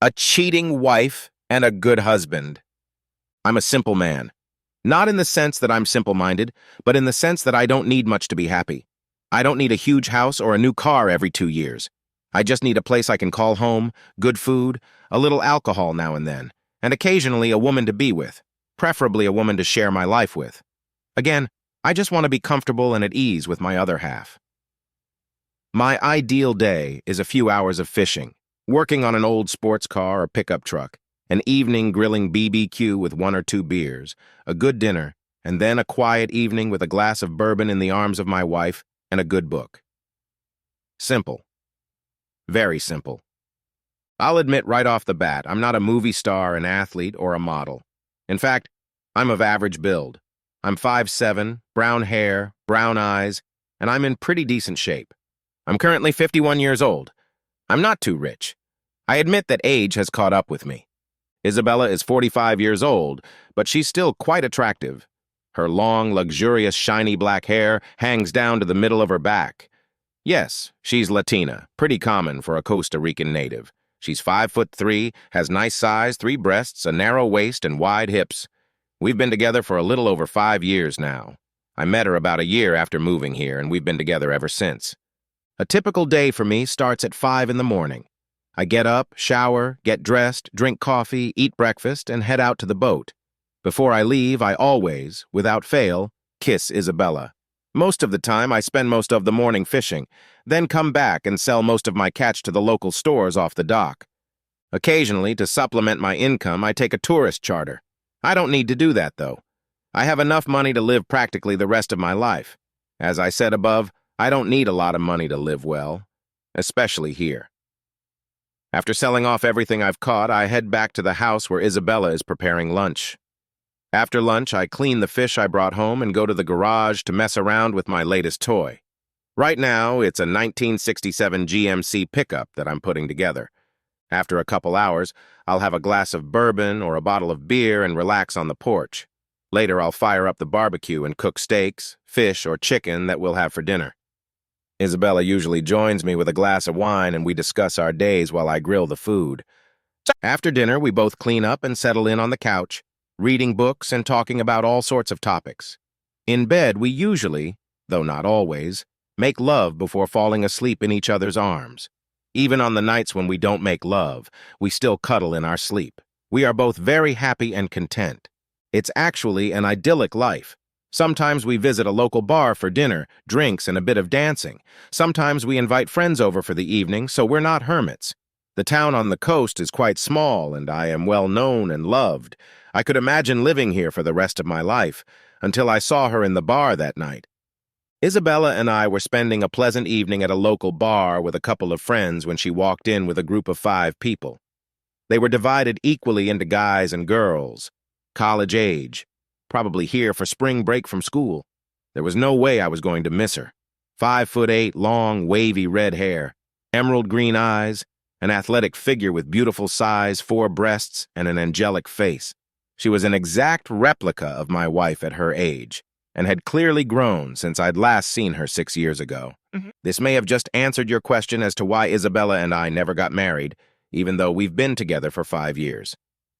a cheating wife, and a good husband. I'm a simple man. Not in the sense that I'm simple-minded, but in the sense that I don't need much to be happy. I don't need a huge house or a new car every 2 years. I just need a place I can call home, good food, a little alcohol now and then, and occasionally a woman to be with, preferably a woman to share my life with. Again, I just want to be comfortable and at ease with my other half. My ideal day is a few hours of fishing, working on an old sports car or pickup truck, an evening grilling BBQ with 1 or 2 beers, a good dinner, and then a quiet evening with a glass of bourbon in the arms of my wife and a good book. Simple. Very simple. I'll admit right off the bat, I'm not a movie star, an athlete, or a model. In fact, I'm of average build. I'm 5'7", brown hair, brown eyes, and I'm in pretty decent shape. I'm currently 51 years old. I'm not too rich. I admit that age has caught up with me. Isabella is 45 years old, but she's still quite attractive. Her long, luxurious, shiny black hair hangs down to the middle of her back. Yes, she's Latina, pretty common for a Costa Rican native. She's 5'3", has nice size, 3 breasts, a narrow waist, and wide hips. We've been together for a little over 5 years now. I met her about a year after moving here, and we've been together ever since. A typical day for me starts at 5 in the morning. I get up, shower, get dressed, drink coffee, eat breakfast, and head out to the boat. Before I leave, I always, without fail, kiss Isabella. Most of the time, I spend most of the morning fishing, then come back and sell most of my catch to the local stores off the dock. Occasionally, to supplement my income, I take a tourist charter. I don't need to do that, though. I have enough money to live practically the rest of my life. As I said above, I don't need a lot of money to live well, especially here. After selling off everything I've caught, I head back to the house where Isabella is preparing lunch. After lunch, I clean the fish I brought home and go to the garage to mess around with my latest toy. Right now, it's a 1967 GMC pickup that I'm putting together. After a couple hours, I'll have a glass of bourbon or a bottle of beer and relax on the porch. Later, I'll fire up the barbecue and cook steaks, fish, or chicken that we'll have for dinner. Isabella usually joins me with a glass of wine and we discuss our days while I grill the food. After dinner, we both clean up and settle in on the couch, reading books and talking about all sorts of topics. In bed, we usually, though not always, make love before falling asleep in each other's arms. Even on the nights when we don't make love, we still cuddle in our sleep. We are both very happy and content. It's actually an idyllic life. Sometimes we visit a local bar for dinner, drinks, and a bit of dancing. Sometimes we invite friends over for the evening, so we're not hermits. The town on the coast is quite small, and I am well known and loved. I could imagine living here for the rest of my life, until I saw her in the bar that night. Isabella and I were spending a pleasant evening at a local bar with a couple of friends when she walked in with a group of 5 people. They were divided equally into guys and girls, college age, probably here for spring break from school. There was no way I was going to miss her. 5'8", long, wavy red hair, emerald green eyes, an athletic figure with beautiful size, 4 breasts, and an angelic face. She was an exact replica of my wife at her age, and had clearly grown since I'd last seen her 6 years ago. This may have just answered your question as to why Isabella and I never got married, even though we've been together for 5 years.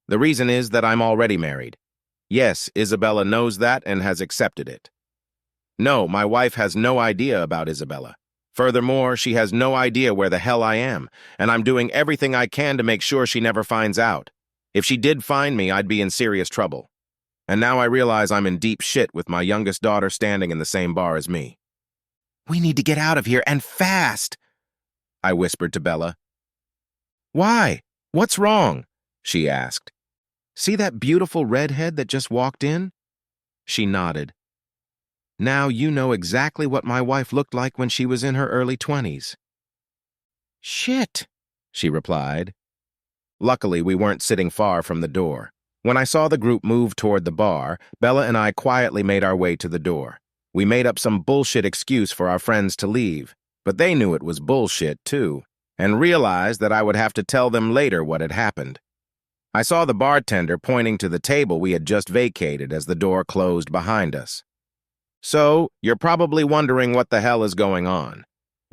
The reason is that I'm already married. Yes, Isabella knows that and has accepted it. No, my wife has no idea about Isabella. Furthermore, she has no idea where the hell I am, and I'm doing everything I can to make sure she never finds out. If she did find me, I'd be in serious trouble. And now I realize I'm in deep shit with my youngest daughter standing in the same bar as me. "We need to get out of here, and fast," I whispered to Bella. "Why? What's wrong?" she asked. "See that beautiful redhead that just walked in?" She nodded. "Now you know exactly what my wife looked like when she was in her early 20s. "Shit," she replied. Luckily, we weren't sitting far from the door. When I saw the group move toward the bar, Bella and I quietly made our way to the door. We made up some bullshit excuse for our friends to leave, but they knew it was bullshit, too, and realized that I would have to tell them later what had happened. I saw the bartender pointing to the table we had just vacated as the door closed behind us. So, you're probably wondering what the hell is going on.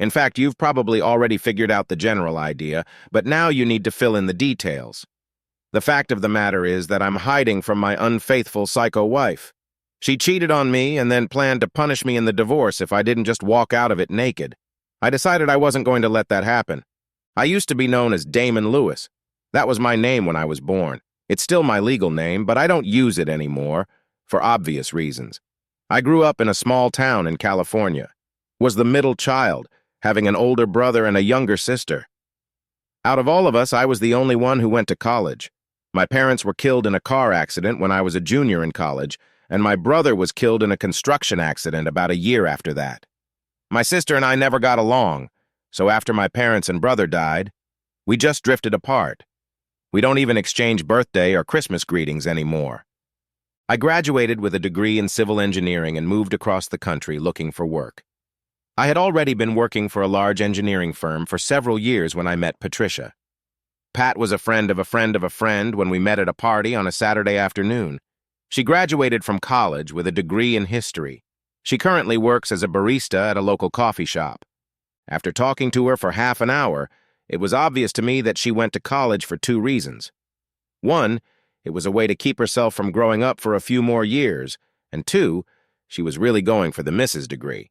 In fact, you've probably already figured out the general idea, but now you need to fill in the details. The fact of the matter is that I'm hiding from my unfaithful psycho wife. She cheated on me and then planned to punish me in the divorce if I didn't just walk out of it naked. I decided I wasn't going to let that happen. I used to be known as Damon Lewis. That was my name when I was born. It's still my legal name, but I don't use it anymore, for obvious reasons. I grew up in a small town in California. Was the middle child, having an older brother and a younger sister. Out of all of us, I was the only one who went to college. My parents were killed in a car accident when I was a junior in college, and my brother was killed in a construction accident about a year after that. My sister and I never got along, so after my parents and brother died, we just drifted apart. We don't even exchange birthday or Christmas greetings anymore. I graduated with a degree in civil engineering and moved across the country looking for work. I had already been working for a large engineering firm for several years when I met Patricia. Pat was a friend of a friend of a friend when we met at a party on a Saturday afternoon. She graduated from college with a degree in history. She currently works as a barista at a local coffee shop. After talking to her for half an hour, it was obvious to me that she went to college for two reasons. One, it was a way to keep herself from growing up for a few more years, and two, she was really going for the Mrs. degree.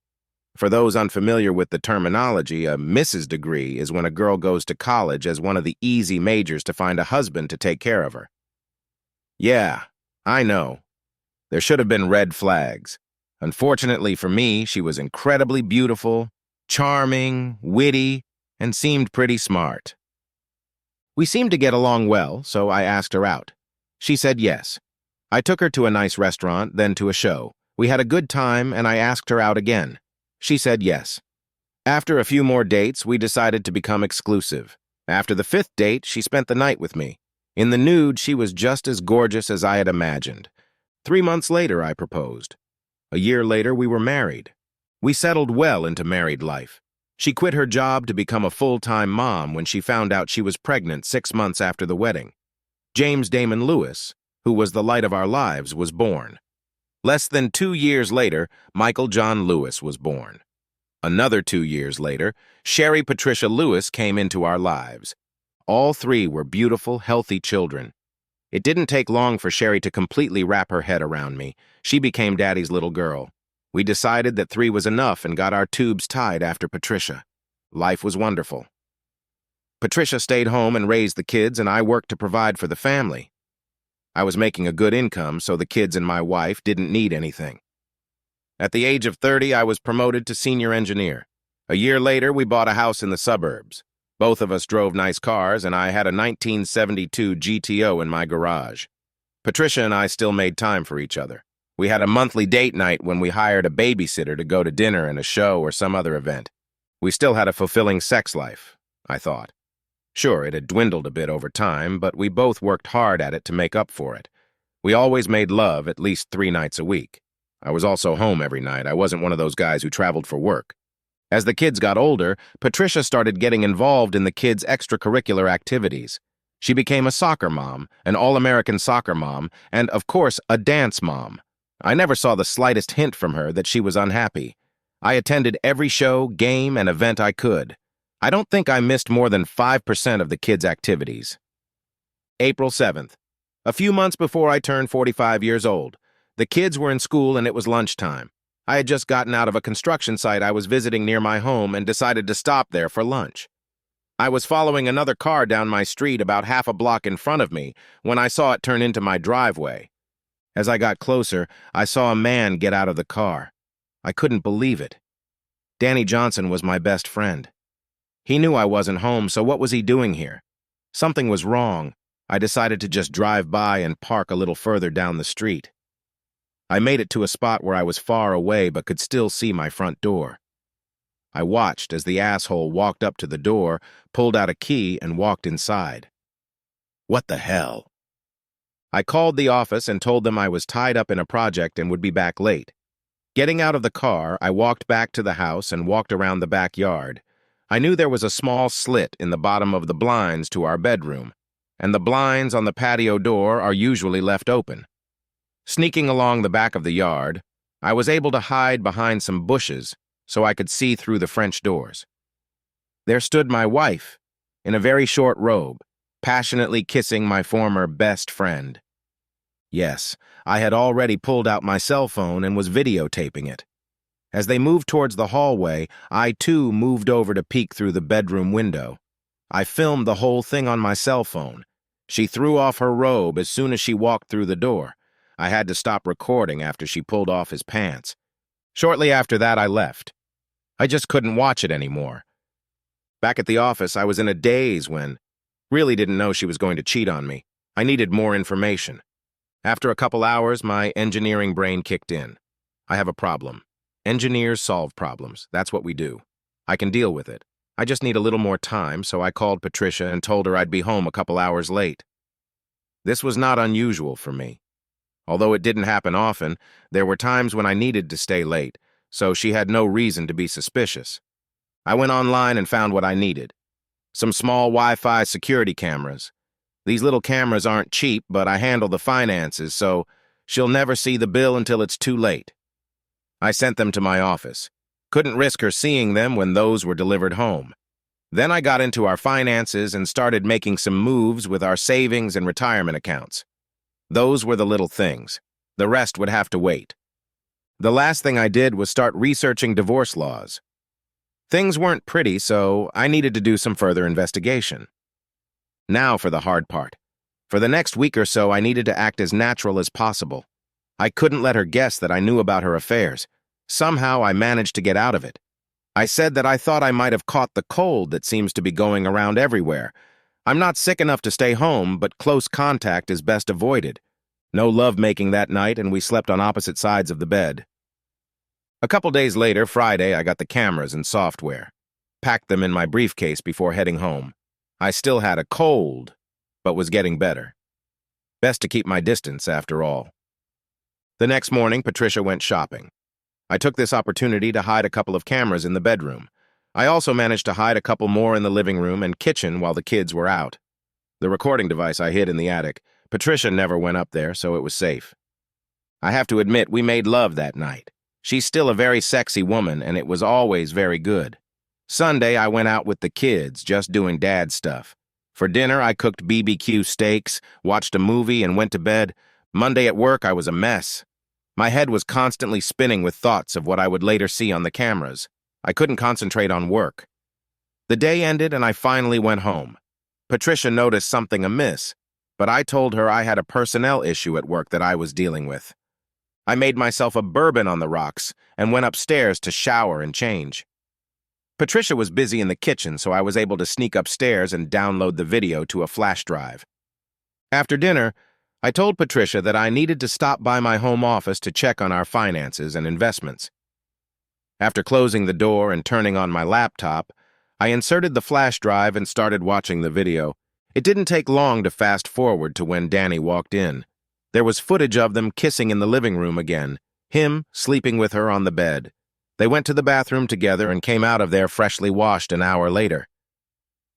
For those unfamiliar with the terminology, a Mrs. degree is when a girl goes to college as one of the easy majors to find a husband to take care of her. Yeah, I know. There should have been red flags. Unfortunately for me, she was incredibly beautiful, charming, witty, and seemed pretty smart. We seemed to get along well, so I asked her out. She said yes. I took her to a nice restaurant, then to a show. We had a good time, and I asked her out again. She said yes. After a few more dates, we decided to become exclusive. After the fifth date, she spent the night with me. In the nude, she was just as gorgeous as I had imagined. 3 months later, I proposed. A year later, we were married. We settled well into married life. She quit her job to become a full-time mom when she found out she was pregnant 6 months after the wedding. James Damon Lewis, who was the light of our lives, was born. Less than 2 years later, Michael John Lewis was born. Another 2 years later, Sherry Patricia Lewis came into our lives. All three were beautiful, healthy children. It didn't take long for Sherry to completely wrap her head around me. She became Daddy's little girl. We decided that 3 was enough and got our tubes tied after Patricia. Life was wonderful. Patricia stayed home and raised the kids, and I worked to provide for the family. I was making a good income, so the kids and my wife didn't need anything. At the age of 30, I was promoted to senior engineer. A year later, we bought a house in the suburbs. Both of us drove nice cars, and I had a 1972 GTO in my garage. Patricia and I still made time for each other. We had a monthly date night when we hired a babysitter to go to dinner and a show or some other event. We still had a fulfilling sex life, I thought. Sure, it had dwindled a bit over time, but we both worked hard at it to make up for it. We always made love at least 3 nights a week. I was also home every night. I wasn't one of those guys who traveled for work. As the kids got older, Patricia started getting involved in the kids' extracurricular activities. She became a soccer mom, an all-American soccer mom, and, of course, a dance mom. I never saw the slightest hint from her that she was unhappy. I attended every show, game, and event I could. I don't think I missed more than 5% of the kids' activities. April 7th. A few months before I turned 45 years old. The kids were in school and it was lunchtime. I had just gotten out of a construction site I was visiting near my home and decided to stop there for lunch. I was following another car down my street about half a block in front of me when I saw it turn into my driveway. As I got closer, I saw a man get out of the car. I couldn't believe it. Danny Johnson was my best friend. He knew I wasn't home, so what was he doing here? Something was wrong. I decided to just drive by and park a little further down the street. I made it to a spot where I was far away but could still see my front door. I watched as the asshole walked up to the door, pulled out a key, and walked inside. What the hell? I called the office and told them I was tied up in a project and would be back late. Getting out of the car, I walked back to the house and walked around the backyard. I knew there was a small slit in the bottom of the blinds to our bedroom, and the blinds on the patio door are usually left open. Sneaking along the back of the yard, I was able to hide behind some bushes so I could see through the French doors. There stood my wife, in a very short robe, passionately kissing my former best friend. Yes, I had already pulled out my cell phone and was videotaping it. As they moved towards the hallway, I too moved over to peek through the bedroom window. I filmed the whole thing on my cell phone. She threw off her robe as soon as she walked through the door. I had to stop recording after she pulled off his pants. Shortly after that, I left. I just couldn't watch it anymore. Back at the office, I was in a daze when really didn't know she was going to cheat on me. I needed more information. After a couple hours, my engineering brain kicked in. I have a problem. Engineers solve problems. That's what we do. I can deal with it. I just need a little more time, so I called Patricia and told her I'd be home a couple hours late. This was not unusual for me. Although it didn't happen often, there were times when I needed to stay late, so she had no reason to be suspicious. I went online and found what I needed. Some small Wi-Fi security cameras. These little cameras aren't cheap, but I handle the finances, so she'll never see the bill until it's too late. I sent them to my office. Couldn't risk her seeing them when those were delivered home. Then I got into our finances and started making some moves with our savings and retirement accounts. Those were the little things. The rest would have to wait. The last thing I did was start researching divorce laws. Things weren't pretty, so I needed to do some further investigation. Now for the hard part. For the next week or so, I needed to act as natural as possible. I couldn't let her guess that I knew about her affairs. Somehow I managed to get out of it. I said that I thought I might have caught the cold that seems to be going around everywhere. I'm not sick enough to stay home, but close contact is best avoided. No lovemaking that night, and we slept on opposite sides of the bed. A couple days later, Friday, I got the cameras and software. Packed them in my briefcase before heading home. I still had a cold, but was getting better. Best to keep my distance, after all. The next morning, Patricia went shopping. I took this opportunity to hide a couple of cameras in the bedroom. I also managed to hide a couple more in the living room and kitchen while the kids were out. The recording device I hid in the attic. Patricia never went up there, so it was safe. I have to admit, we made love that night. She's still a very sexy woman, and it was always very good. Sunday, I went out with the kids, just doing dad stuff. For dinner, I cooked BBQ steaks, watched a movie, and went to bed. Monday at work, I was a mess. My head was constantly spinning with thoughts of what I would later see on the cameras. I couldn't concentrate on work. The day ended, and I finally went home. Patricia noticed something amiss, but I told her I had a personnel issue at work that I was dealing with. I made myself a bourbon on the rocks and went upstairs to shower and change. Patricia was busy in the kitchen, so I was able to sneak upstairs and download the video to a flash drive. After dinner, I told Patricia that I needed to stop by my home office to check on our finances and investments. After closing the door and turning on my laptop, I inserted the flash drive and started watching the video. It didn't take long to fast forward to when Danny walked in. There was footage of them kissing in the living room again, him sleeping with her on the bed. They went to the bathroom together and came out of there freshly washed an hour later.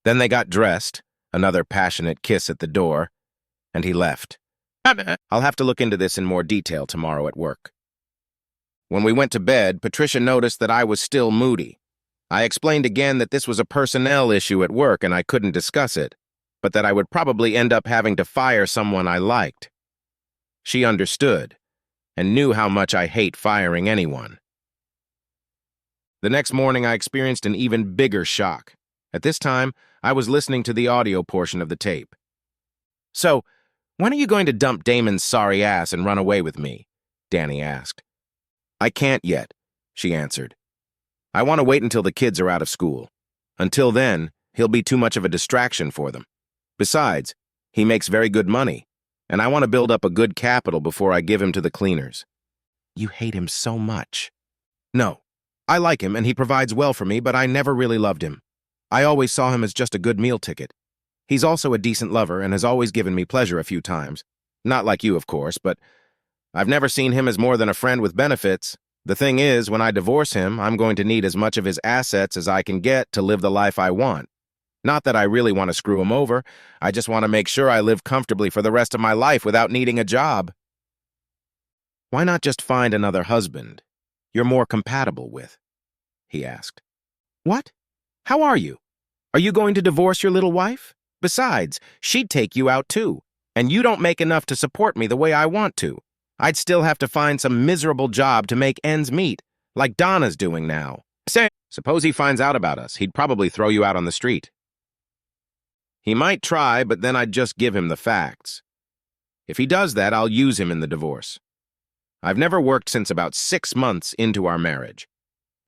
Then they got dressed, another passionate kiss at the door, and he left. I'll have to look into this in more detail tomorrow at work. When we went to bed, Patricia noticed that I was still moody. I explained again that this was a personnel issue at work and I couldn't discuss it, but that I would probably end up having to fire someone I liked. She understood, and knew how much I hate firing anyone. The next morning, I experienced an even bigger shock. At this time, I was listening to the audio portion of the tape. "So, when are you going to dump Damon's sorry ass and run away with me?" Danny asked. "I can't yet," she answered. "I want to wait until the kids are out of school. Until then, he'll be too much of a distraction for them. Besides, he makes very good money, and I want to build up a good capital before I give him to the cleaners." "You hate him so much." "No. I like him and he provides well for me, but I never really loved him. I always saw him as just a good meal ticket. He's also a decent lover and has always given me pleasure a few times. Not like you, of course, but I've never seen him as more than a friend with benefits. The thing is, when I divorce him, I'm going to need as much of his assets as I can get to live the life I want. Not that I really want to screw him over. I just want to make sure I live comfortably for the rest of my life without needing a job." "Why not just find another husband you're more compatible with?" he asked. "What? How are you? Are you going to divorce your little wife? Besides, she'd take you out too, and you don't make enough to support me the way I want to. I'd still have to find some miserable job to make ends meet, like Donna's doing now. Say, suppose he finds out about us, he'd probably throw you out on the street. He might try, but then I'd just give him the facts. If he does that, I'll use him in the divorce. I've never worked since about 6 months into our marriage.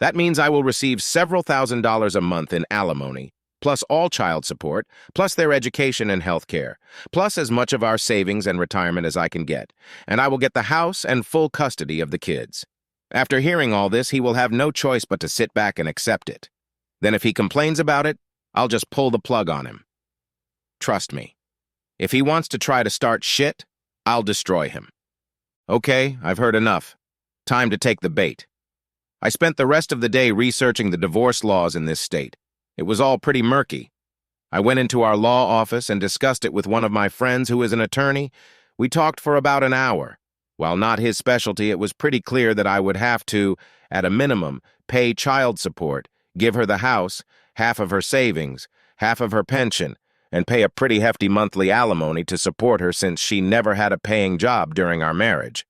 That means I will receive several $1,000s a month in alimony, plus all child support, plus their education and health care, plus as much of our savings and retirement as I can get, and I will get the house and full custody of the kids. After hearing all this, he will have no choice but to sit back and accept it. Then if he complains about it, I'll just pull the plug on him. Trust me. If he wants to try to start shit, I'll destroy him. Okay, I've heard enough. Time to take the bait. I spent the rest of the day researching the divorce laws in this state. It was all pretty murky. I went into our law office and discussed it with one of my friends who is an attorney. We talked for about an hour. While not his specialty, it was pretty clear that I would have to, at a minimum, pay child support, give her the house, half of her savings, half of her pension, and pay a pretty hefty monthly alimony to support her since she never had a paying job during our marriage.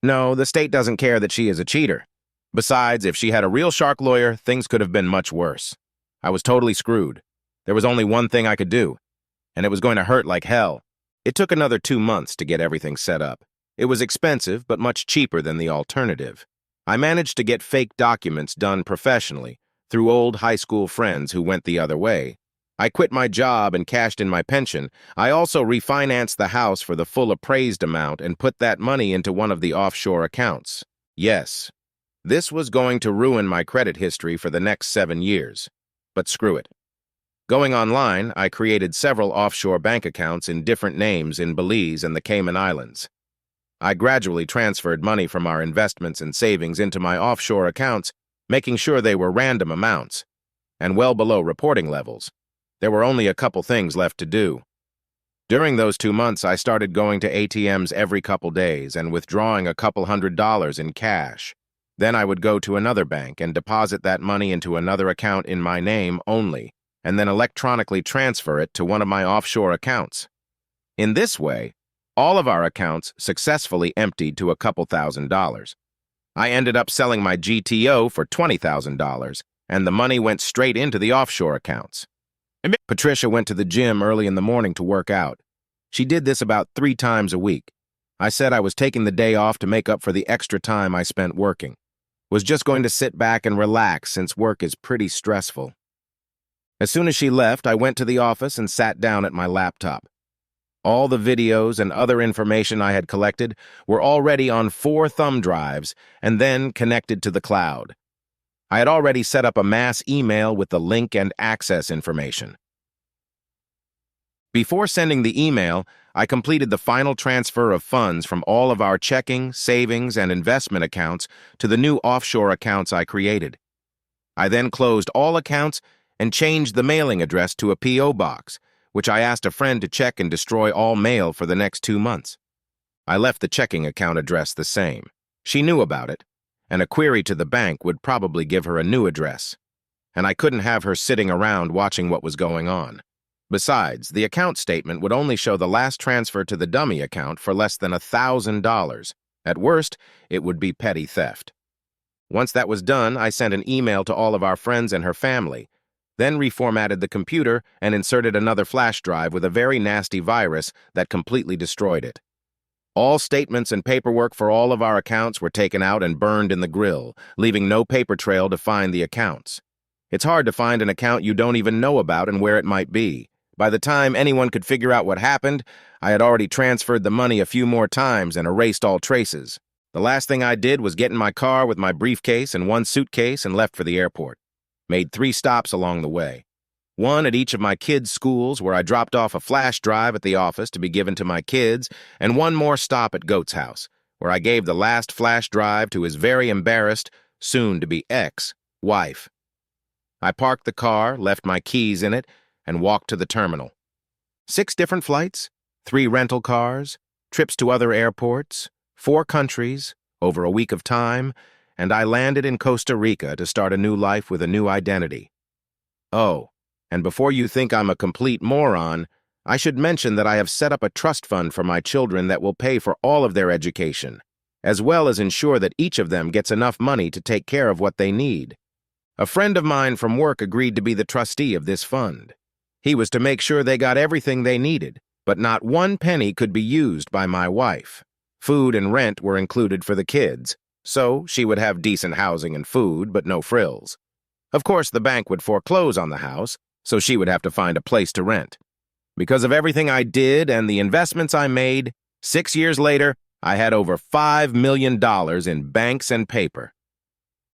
No, the state doesn't care that she is a cheater. Besides, if she had a real shark lawyer, things could have been much worse. I was totally screwed. There was only one thing I could do, and it was going to hurt like hell. It took another 2 months to get everything set up. It was expensive, but much cheaper than the alternative. I managed to get fake documents done professionally through old high school friends who went the other way. I quit my job and cashed in my pension. I also refinanced the house for the full appraised amount and put that money into one of the offshore accounts. Yes, this was going to ruin my credit history for the next 7 years. But screw it. Going online, I created several offshore bank accounts in different names in Belize and the Cayman Islands. I gradually transferred money from our investments and savings into my offshore accounts, making sure they were random amounts and well below reporting levels. There were only a couple things left to do. During those 2 months, I started going to ATMs every couple days and withdrawing a couple $100s in cash. Then I would go to another bank and deposit that money into another account in my name only, and then electronically transfer it to one of my offshore accounts. In this way, all of our accounts successfully emptied to a couple $1,000s. I ended up selling my GTO for $20,000, and the money went straight into the offshore accounts. Patricia went to the gym early in the morning to work out. She did this about 3 times a week. I said I was taking the day off to make up for the extra time I spent working. Was just going to sit back and relax since work is pretty stressful. As soon as she left, I went to the office and sat down at my laptop. All the videos and other information I had collected were already on 4 thumb drives and then connected to the cloud. I had already set up a mass email with the link and access information. Before sending the email, I completed the final transfer of funds from all of our checking, savings, and investment accounts to the new offshore accounts I created. I then closed all accounts and changed the mailing address to a P.O. box, which I asked a friend to check and destroy all mail for the next 2 months. I left the checking account address the same. She knew about it, and a query to the bank would probably give her a new address, and I couldn't have her sitting around watching what was going on. Besides, the account statement would only show the last transfer to the dummy account for less than $1,000. At worst, it would be petty theft. Once that was done, I sent an email to all of our friends and her family, then reformatted the computer and inserted another flash drive with a very nasty virus that completely destroyed it. All statements and paperwork for all of our accounts were taken out and burned in the grill, leaving no paper trail to find the accounts. It's hard to find an account you don't even know about and where it might be. By the time anyone could figure out what happened, I had already transferred the money a few more times and erased all traces. The last thing I did was get in my car with my briefcase and 1 suitcase and left for the airport. Made 3 stops along the way. 1 at each of my kids' schools where I dropped off a flash drive at the office to be given to my kids, and 1 more stop at Goat's house, where I gave the last flash drive to his very embarrassed, soon-to-be ex-wife. I parked the car, left my keys in it, and walked to the terminal. 6 different flights, 3 rental cars, trips to other airports, 4 countries, over a week of time, and I landed in Costa Rica to start a new life with a new identity. Oh, And before you think I'm a complete moron, I should mention that I have set up a trust fund for my children that will pay for all of their education, as well as ensure that each of them gets enough money to take care of what they need. A friend of mine from work agreed to be the trustee of this fund. He was to make sure they got everything they needed, but not one penny could be used by my wife. Food and rent were included for the kids, so she would have decent housing and food, but no frills. Of course, the bank would foreclose on the house, so she would have to find a place to rent. Because of everything I did and the investments I made, 6 years later, I had over $5 million in banks and paper.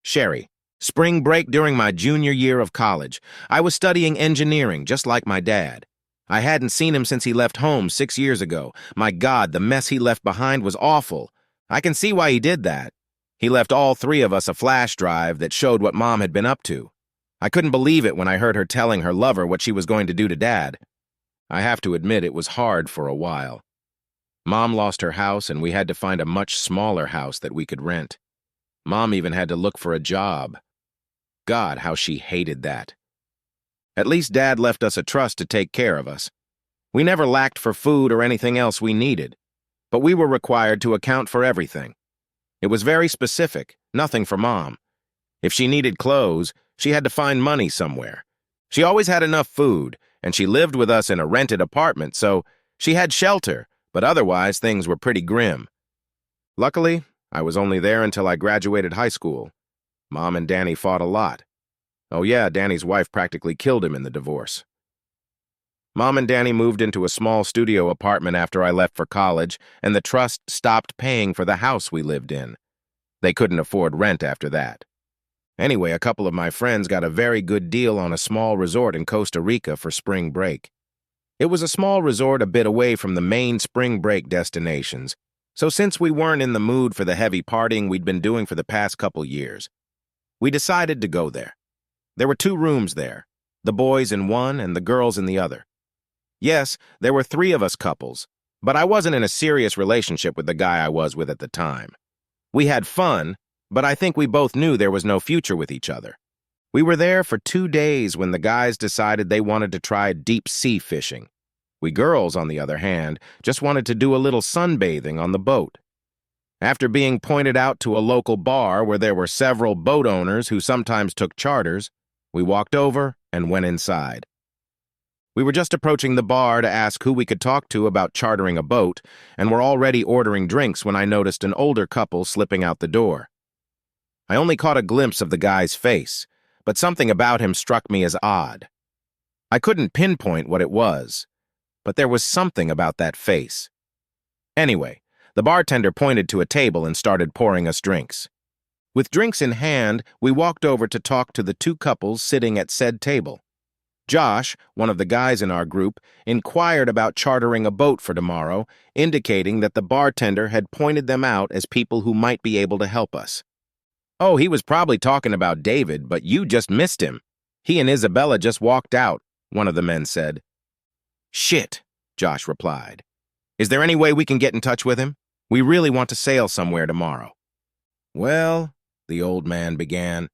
Sherry, spring break during my junior year of college. I was studying engineering, just like my dad. I hadn't seen him since he left home 6 years ago. My God, the mess he left behind was awful. I can see why he did that. He left all three of us a flash drive that showed what Mom had been up to. I couldn't believe it when I heard her telling her lover what she was going to do to Dad. I have to admit it was hard for a while. Mom lost her house and we had to find a much smaller house that we could rent. Mom even had to look for a job. God, how she hated that. At least Dad left us a trust to take care of us. We never lacked for food or anything else we needed, but we were required to account for everything. It was very specific, nothing for Mom. If she needed clothes, she had to find money somewhere. She always had enough food, and she lived with us in a rented apartment, so she had shelter, but otherwise things were pretty grim. Luckily, I was only there until I graduated high school. Mom and Danny fought a lot. Oh yeah, Danny's wife practically killed him in the divorce. Mom and Danny moved into a small studio apartment after I left for college, and the trust stopped paying for the house we lived in. They couldn't afford rent after that. Anyway, a couple of my friends got a very good deal on a small resort in Costa Rica for spring break. It was a small resort a bit away from the main spring break destinations, so since we weren't in the mood for the heavy partying we'd been doing for the past couple years, we decided to go there. There were 2 rooms there, the boys in one and the girls in the other. Yes, there were 3 of us couples, but I wasn't in a serious relationship with the guy I was with at the time. We had fun, but I think we both knew there was no future with each other. We were there for 2 days when the guys decided they wanted to try deep-sea fishing. We girls, on the other hand, just wanted to do a little sunbathing on the boat. After being pointed out to a local bar where there were several boat owners who sometimes took charters, we walked over and went inside. We were just approaching the bar to ask who we could talk to about chartering a boat, and were already ordering drinks when I noticed an older couple slipping out the door. I only caught a glimpse of the guy's face, but something about him struck me as odd. I couldn't pinpoint what it was, but there was something about that face. Anyway, the bartender pointed to a table and started pouring us drinks. With drinks in hand, we walked over to talk to the 2 couples sitting at said table. Josh, one of the guys in our group, inquired about chartering a boat for tomorrow, indicating that the bartender had pointed them out as people who might be able to help us. "Oh, he was probably talking about David, but you just missed him. He and Isabella just walked out," one of the men said. "Shit," Josh replied. "Is there any way we can get in touch with him? We really want to sail somewhere tomorrow." "Well," the old man began,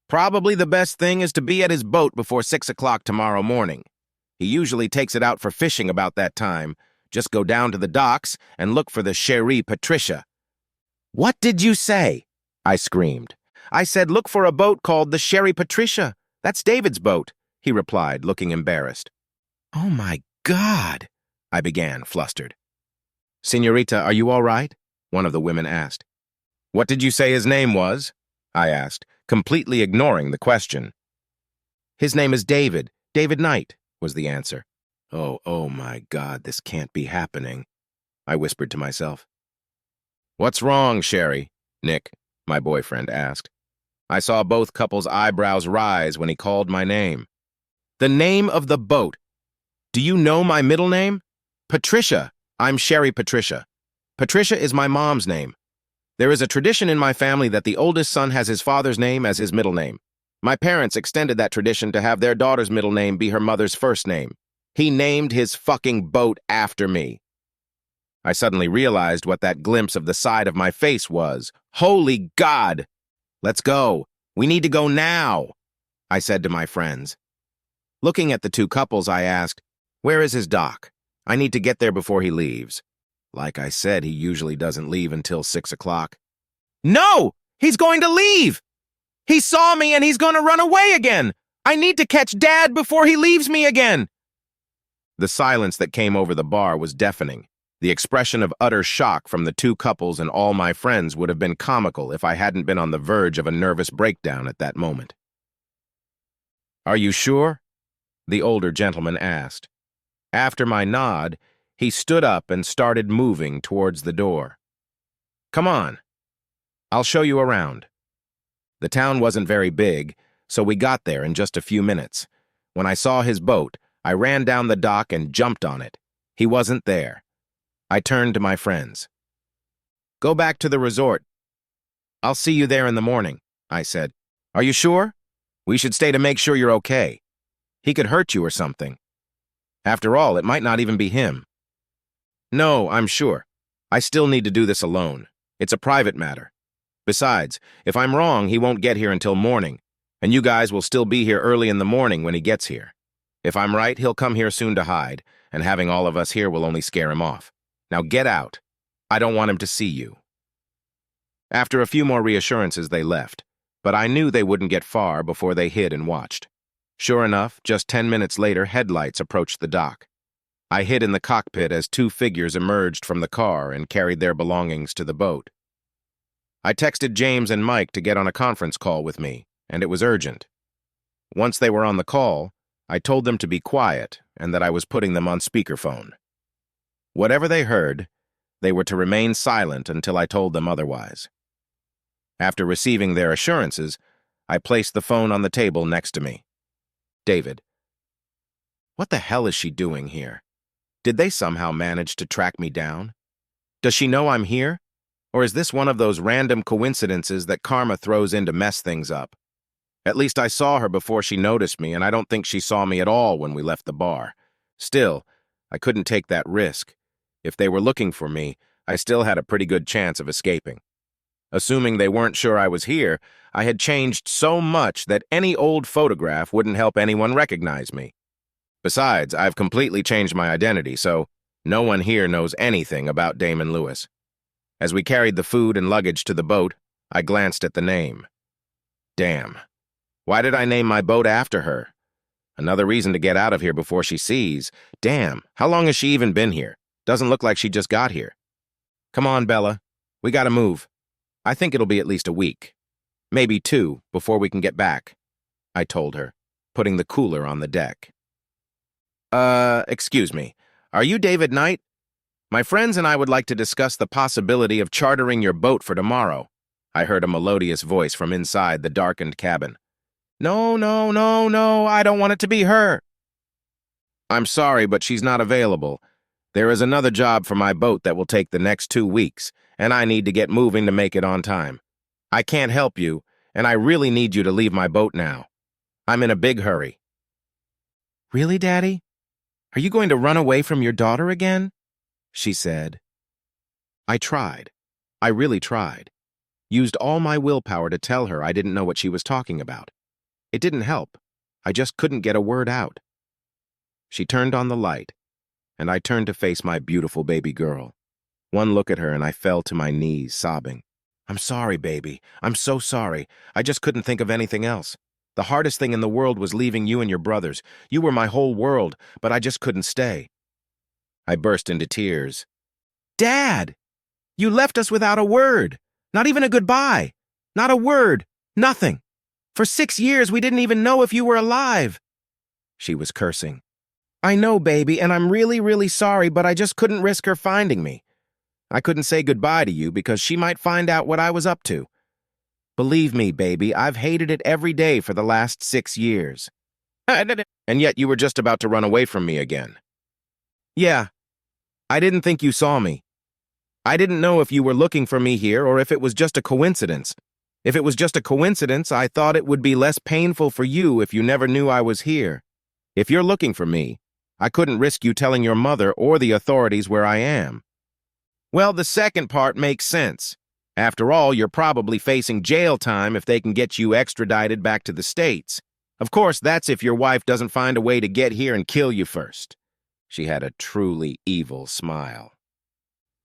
"probably the best thing is to be at his boat before 6 o'clock tomorrow morning. He usually takes it out for fishing about that time. Just go down to the docks and look for the Sherry Patricia." "What did you say?" I screamed. "I said look for a boat called the Sherry Patricia. That's David's boat," he replied, looking embarrassed. "Oh my God," I began, flustered. "Señorita, are you all right?" one of the women asked. "What did you say his name was?" I asked, completely ignoring the question. "His name is David Knight," was the answer. Oh my God, this can't be happening," I whispered to myself. "What's wrong, Sherry?" Nick, my boyfriend, asked. I saw both couples' eyebrows rise when he called my name. "The name of the boat. Do you know my middle name? Patricia. I'm Sherry Patricia. Patricia is my mom's name. There is a tradition in my family that the oldest son has his father's name as his middle name. My parents extended that tradition to have their daughter's middle name be her mother's first name. He named his fucking boat after me." I suddenly realized what that glimpse of the side of my face was. Holy God! "Let's go. We need to go now," I said to my friends. Looking at the two couples, I asked, "Where is his doc? I need to get there before he leaves." Like I said, he usually doesn't leave until 6 o'clock. "No! He's going to leave! He saw me and he's going to run away again! I need to catch Dad before he leaves me again!" The silence that came over the bar was deafening. The expression of utter shock from the two couples and all my friends would have been comical if I hadn't been on the verge of a nervous breakdown at that moment. "Are you sure?" the older gentleman asked. After my nod, he stood up and started moving towards the door. "Come on. I'll show you around." The town wasn't very big, so we got there in just a few minutes. When I saw his boat, I ran down the dock and jumped on it. He wasn't there. I turned to my friends. "Go back to the resort. I'll see you there in the morning," I said. "Are you sure? We should stay to make sure you're okay. He could hurt you or something. After all, it might not even be him." "No, I'm sure. I still need to do this alone. It's a private matter. Besides, if I'm wrong, he won't get here until morning, and you guys will still be here early in the morning when he gets here. If I'm right, he'll come here soon to hide, and having all of us here will only scare him off. Now get out. I don't want him to see you." After a few more reassurances, they left, but I knew they wouldn't get far before they hid and watched. Sure enough, just 10 minutes later, headlights approached the dock. I hid in the cockpit as two figures emerged from the car and carried their belongings to the boat. I texted James and Mike to get on a conference call with me, and it was urgent. Once they were on the call, I told them to be quiet and that I was putting them on speakerphone. Whatever they heard, they were to remain silent until I told them otherwise. After receiving their assurances, I placed the phone on the table next to me. "David, what the hell is she doing here? Did they somehow manage to track me down? Does she know I'm here? Or is this one of those random coincidences that karma throws in to mess things up? At least I saw her before she noticed me, and I don't think she saw me at all when we left the bar. Still, I couldn't take that risk. If they were looking for me, I still had a pretty good chance of escaping. Assuming they weren't sure I was here, I had changed so much that any old photograph wouldn't help anyone recognize me. Besides, I've completely changed my identity, so no one here knows anything about Damon Lewis. As we carried the food and luggage to the boat, I glanced at the name. Damn. Why did I name my boat after her? Another reason to get out of here before she sees. Damn, how long has she even been here? Doesn't look like she just got here. Come on, Bella. We gotta move. I think it'll be at least a week. Maybe 2 before we can get back, I told her, putting the cooler on the deck. Excuse me. Are you David Knight? My friends and I would like to discuss the possibility of chartering your boat for tomorrow. I heard a melodious voice from inside the darkened cabin. No, no, no, no, I don't want it to be her. I'm sorry, but she's not available. There is another job for my boat that will take the next 2 weeks, and I need to get moving to make it on time. I can't help you, and I really need you to leave my boat now. I'm in a big hurry. Really, Daddy? Are you going to run away from your daughter again? She said. I tried. I really tried. Used all my willpower to tell her I didn't know what she was talking about. It didn't help. I just couldn't get a word out. She turned on the light, and I turned to face my beautiful baby girl. One look at her and I fell to my knees, sobbing. I'm sorry, baby. I'm so sorry. I just couldn't think of anything else. The hardest thing in the world was leaving you and your brothers. You were my whole world, but I just couldn't stay. I burst into tears. Dad! You left us without a word. Not even a goodbye. Not a word. Nothing. For 6 years, we didn't even know if you were alive. She was cursing. I know, baby, and I'm really, really sorry, but I just couldn't risk her finding me. I couldn't say goodbye to you because she might find out what I was up to. Believe me, baby, I've hated it every day for the last 6 years. And yet you were just about to run away from me again. Yeah, I didn't think you saw me. I didn't know if you were looking for me here or if it was just a coincidence. If it was just a coincidence, I thought it would be less painful for you if you never knew I was here. If you're looking for me, I couldn't risk you telling your mother or the authorities where I am. Well, the second part makes sense. After all, you're probably facing jail time if they can get you extradited back to the States. Of course, that's if your wife doesn't find a way to get here and kill you first. She had a truly evil smile.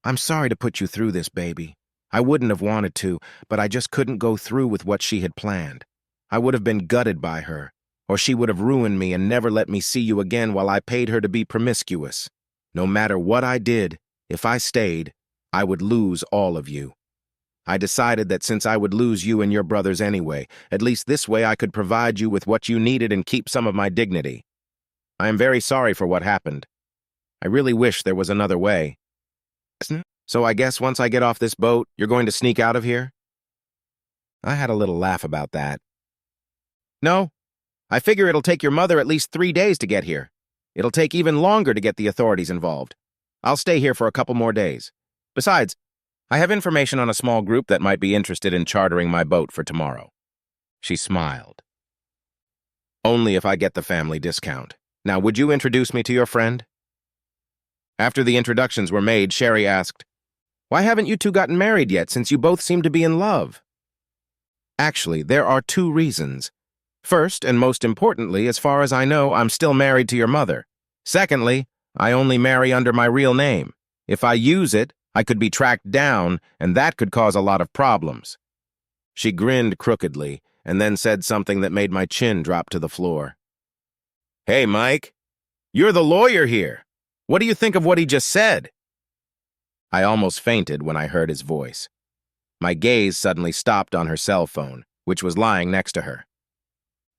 I'm sorry to put you through this, baby. I wouldn't have wanted to, but I just couldn't go through with what she had planned. I would have been gutted by her, or she would have ruined me and never let me see you again while I paid her to be promiscuous. No matter what I did, if I stayed, I would lose all of you. I decided that since I would lose you and your brothers anyway, at least this way I could provide you with what you needed and keep some of my dignity. I am very sorry for what happened. I really wish there was another way. So I guess once I get off this boat, you're going to sneak out of here? I had a little laugh about that. No, I figure it'll take your mother at least 3 days to get here. It'll take even longer to get the authorities involved. I'll stay here for a couple more days. Besides, I have information on a small group that might be interested in chartering my boat for tomorrow. She smiled. Only if I get the family discount. Now, would you introduce me to your friend? After the introductions were made, Sherry asked, "Why haven't you two gotten married yet, since you both seem to be in love?" Actually, there are 2 reasons. First, and most importantly, as far as I know, I'm still married to your mother. Secondly, I only marry under my real name. If I use it, I could be tracked down, and that could cause a lot of problems. She grinned crookedly, and then said something that made my chin drop to the floor. Hey, Mike, you're the lawyer here. What do you think of what he just said? I almost fainted when I heard his voice. My gaze suddenly stopped on her cell phone, which was lying next to her.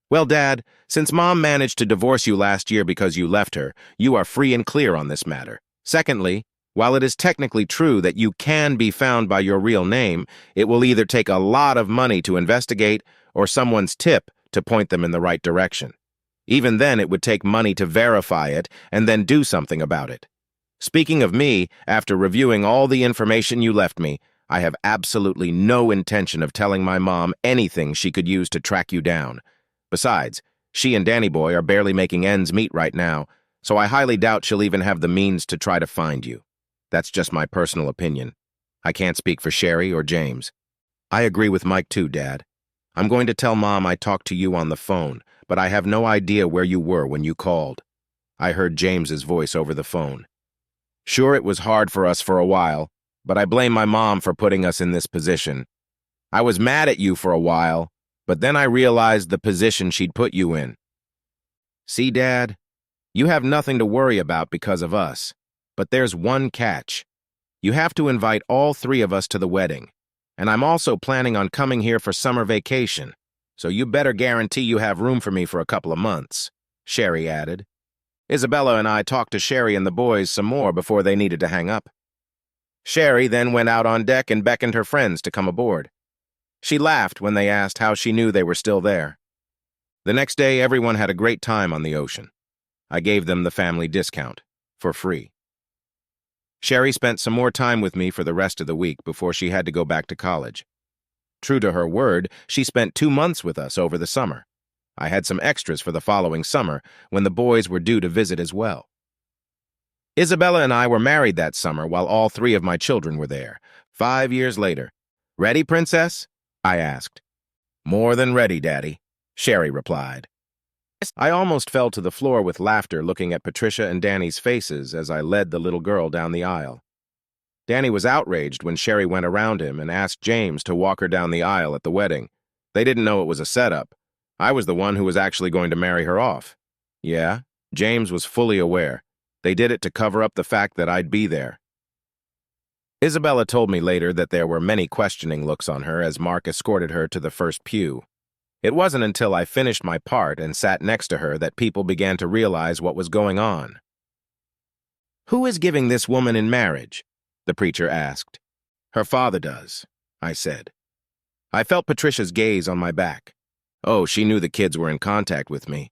Well, Dad, since Mom managed to divorce you last year because you left her, you are free and clear on this matter. Secondly, while it is technically true that you can be found by your real name, it will either take a lot of money to investigate or someone's tip to point them in the right direction. Even then, it would take money to verify it and then do something about it. Speaking of me, after reviewing all the information you left me, I have absolutely no intention of telling my mom anything she could use to track you down. Besides, she and Danny Boy are barely making ends meet right now, so I highly doubt she'll even have the means to try to find you. That's just my personal opinion. I can't speak for Sherry or James. I agree with Mike too, Dad. I'm going to tell Mom I talked to you on the phone, but I have no idea where you were when you called. I heard James's voice over the phone. Sure, it was hard for us for a while, but I blame my mom for putting us in this position. I was mad at you for a while, but then I realized the position she'd put you in. See, Dad, you have nothing to worry about because of us, but there's one catch. You have to invite all 3 of us to the wedding, and I'm also planning on coming here for summer vacation, so you better guarantee you have room for me for a couple of months, Sherry added. Isabella and I talked to Sherry and the boys some more before they needed to hang up. Sherry then went out on deck and beckoned her friends to come aboard. She laughed when they asked how she knew they were still there. The next day, everyone had a great time on the ocean. I gave them the family discount, for free. Sherry spent some more time with me for the rest of the week before she had to go back to college. True to her word, she spent 2 months with us over the summer. I had some extras for the following summer when the boys were due to visit as well. Isabella and I were married that summer while all 3 of my children were there, 5 years later. Ready, Princess? I asked. More than ready, Daddy, Sherry replied. I almost fell to the floor with laughter looking at Patricia and Danny's faces as I led the little girl down the aisle. Danny was outraged when Sherry went around him and asked James to walk her down the aisle at the wedding. They didn't know it was a setup. I was the one who was actually going to marry her off. Yeah, James was fully aware. They did it to cover up the fact that I'd be there. Isabella told me later that there were many questioning looks on her as Mark escorted her to the first pew. It wasn't until I finished my part and sat next to her that people began to realize what was going on. Who is giving this woman in marriage? The preacher asked. Her father does, I said. I felt Patricia's gaze on my back. Oh, she knew the kids were in contact with me.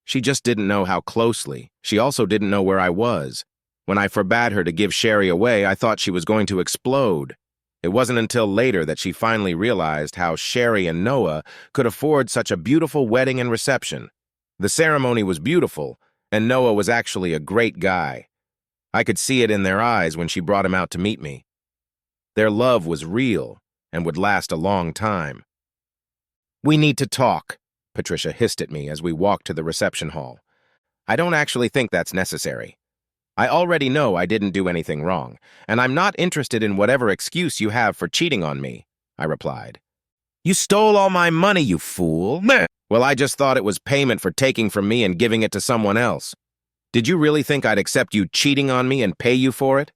She just didn't know how closely. She also didn't know where I was. When I forbade her to give Sherry away, I thought she was going to explode. It wasn't until later that she finally realized how Sherry and Noah could afford such a beautiful wedding and reception. The ceremony was beautiful, and Noah was actually a great guy. I could see it in their eyes when she brought him out to meet me. Their love was real and would last a long time. We need to talk, Patricia hissed at me as we walked to the reception hall. I don't actually think that's necessary. I already know I didn't do anything wrong, and I'm not interested in whatever excuse you have for cheating on me, I replied. You stole all my money, you fool. Meh. Well, I just thought it was payment for taking from me and giving it to someone else. Did you really think I'd accept you cheating on me and pay you for it?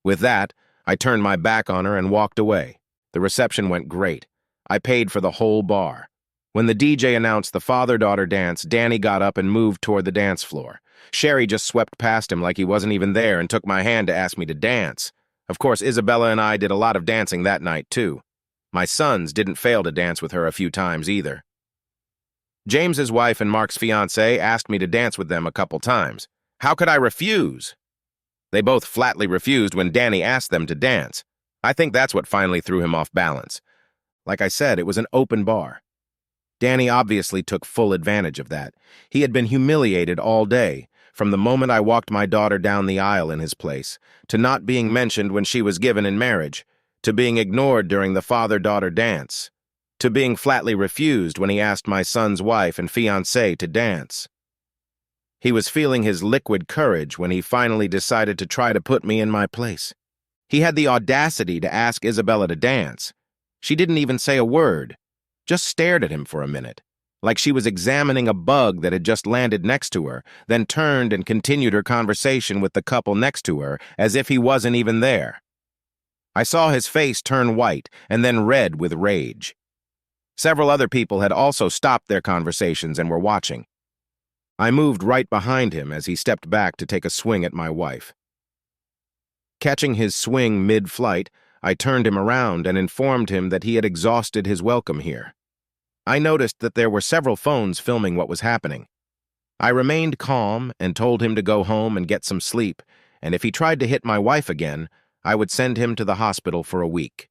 With that, I turned my back on her and walked away. The reception went great. I paid for the whole bar. When the DJ announced the father-daughter dance, Danny got up and moved toward the dance floor. Sherry just swept past him like he wasn't even there and took my hand to ask me to dance. Of course, Isabella and I did a lot of dancing that night, too. My sons didn't fail to dance with her a few times either. James's wife and Mark's fiancé asked me to dance with them a couple times. How could I refuse? They both flatly refused when Danny asked them to dance. I think that's what finally threw him off balance. Like I said, it was an open bar. Danny obviously took full advantage of that. He had been humiliated all day, from the moment I walked my daughter down the aisle in his place, to not being mentioned when she was given in marriage, to being ignored during the father-daughter dance, to being flatly refused when he asked my son's wife and fiancé to dance. He was feeling his liquid courage when he finally decided to try to put me in my place. He had the audacity to ask Isabella to dance. She didn't even say a word, just stared at him for a minute, like she was examining a bug that had just landed next to her, then turned and continued her conversation with the couple next to her as if he wasn't even there. I saw his face turn white and then red with rage. Several other people had also stopped their conversations and were watching. I moved right behind him as he stepped back to take a swing at my wife. Catching his swing mid-flight, I turned him around and informed him that he had exhausted his welcome here. I noticed that there were several phones filming what was happening. I remained calm and told him to go home and get some sleep, and if he tried to hit my wife again, I would send him to the hospital for a week.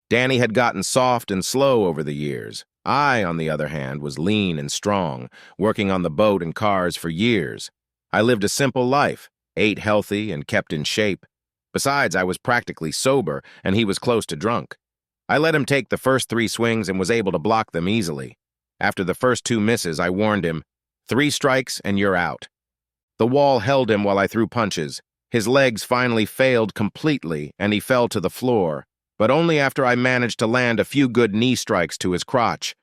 Danny had gotten soft and slow over the years. I, on the other hand, was lean and strong, working on the boat and cars for years. I lived a simple life, ate healthy, and kept in shape. Besides, I was practically sober, and he was close to drunk. I let him take the first 3 swings and was able to block them easily. After the first 2 misses, I warned him, 3 strikes and you're out. The wall held him while I threw punches. His legs finally failed completely, and he fell to the floor, but only after I managed to land a few good knee strikes to his crotch.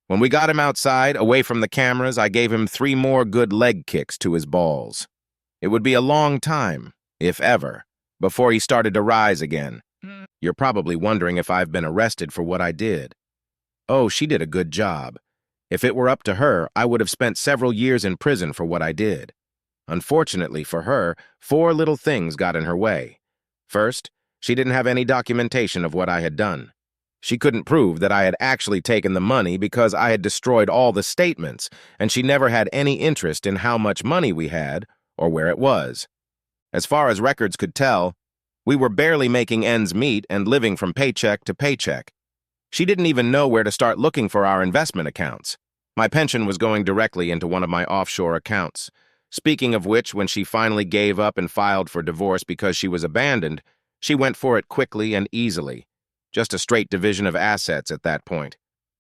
When we got him outside, away from the cameras, I gave him 3 more good leg kicks to his balls. It would be a long time, if ever, before he started to rise again. You're probably wondering if I've been arrested for what I did. Oh, she did a good job. If it were up to her, I would have spent several years in prison for what I did. Unfortunately for her, 4 little things got in her way. First, she didn't have any documentation of what I had done. She couldn't prove that I had actually taken the money because I had destroyed all the statements, and she never had any interest in how much money we had or where it was. As far as records could tell, we were barely making ends meet and living from paycheck to paycheck. She didn't even know where to start looking for our investment accounts. My pension was going directly into one of my offshore accounts. Speaking of which, when she finally gave up and filed for divorce because she was abandoned, she went for it quickly and easily. Just a straight division of assets at that point.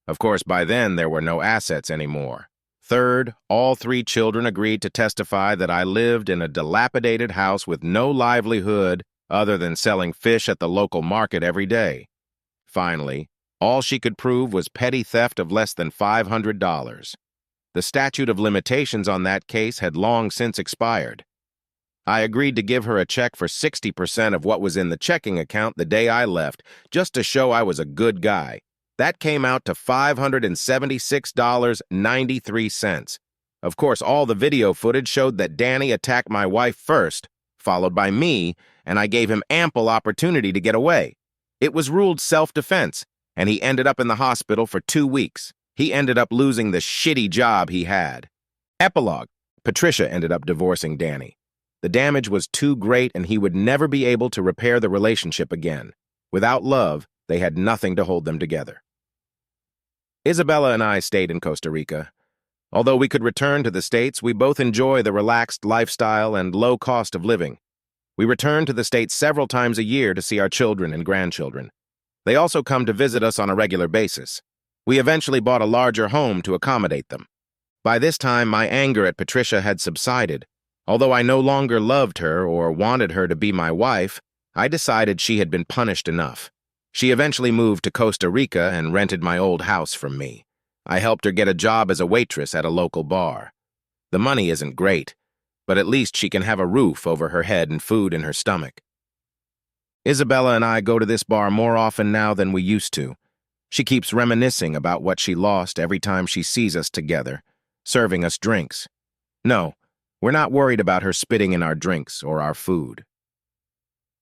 Of course, by then, there were no assets anymore. Third, all 3 children agreed to testify that I lived in a dilapidated house with no livelihood other than selling fish at the local market every day. Finally, all she could prove was petty theft of less than $500. The statute of limitations on that case had long since expired. I agreed to give her a check for 60% of what was in the checking account the day I left, just to show I was a good guy. That came out to $576.93. Of course, all the video footage showed that Danny attacked my wife first, followed by me, and I gave him ample opportunity to get away. It was ruled self-defense, and he ended up in the hospital for 2 weeks. He ended up losing the shitty job he had. Epilogue: Patricia ended up divorcing Danny. The damage was too great, and he would never be able to repair the relationship again. Without love, they had nothing to hold them together. Isabella and I stayed in Costa Rica. Although we could return to the States, we both enjoy the relaxed lifestyle and low cost of living. We return to the States several times a year to see our children and grandchildren. They also come to visit us on a regular basis. We eventually bought a larger home to accommodate them. By this time, my anger at Patricia had subsided. Although I no longer loved her or wanted her to be my wife, I decided she had been punished enough. She eventually moved to Costa Rica and rented my old house from me. I helped her get a job as a waitress at a local bar. The money isn't great, but at least she can have a roof over her head and food in her stomach. Isabella and I go to this bar more often now than we used to. She keeps reminiscing about what she lost every time she sees us together, serving us drinks. No, we're not worried about her spitting in our drinks or our food.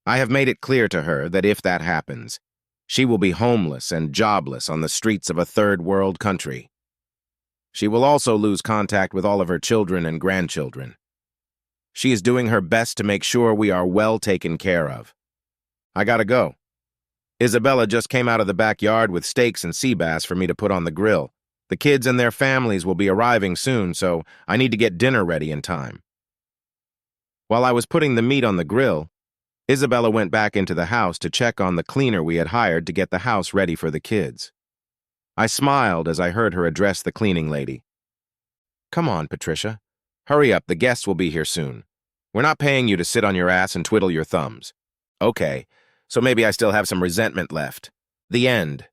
I have made it clear to her that if that happens, she will be homeless and jobless on the streets of a third-world country. She will also lose contact with all of her children and grandchildren. She is doing her best to make sure we are well taken care of. I gotta go. Isabella just came out of the backyard with steaks and sea bass for me to put on the grill. The kids and their families will be arriving soon, so I need to get dinner ready in time. While I was putting the meat on the grill, Isabella went back into the house to check on the cleaner we had hired to get the house ready for the kids. I smiled as I heard her address the cleaning lady. "Come on, Patricia. Hurry up, the guests will be here soon. We're not paying you to sit on your ass and twiddle your thumbs." "Okay, so maybe I still have some resentment left." The end.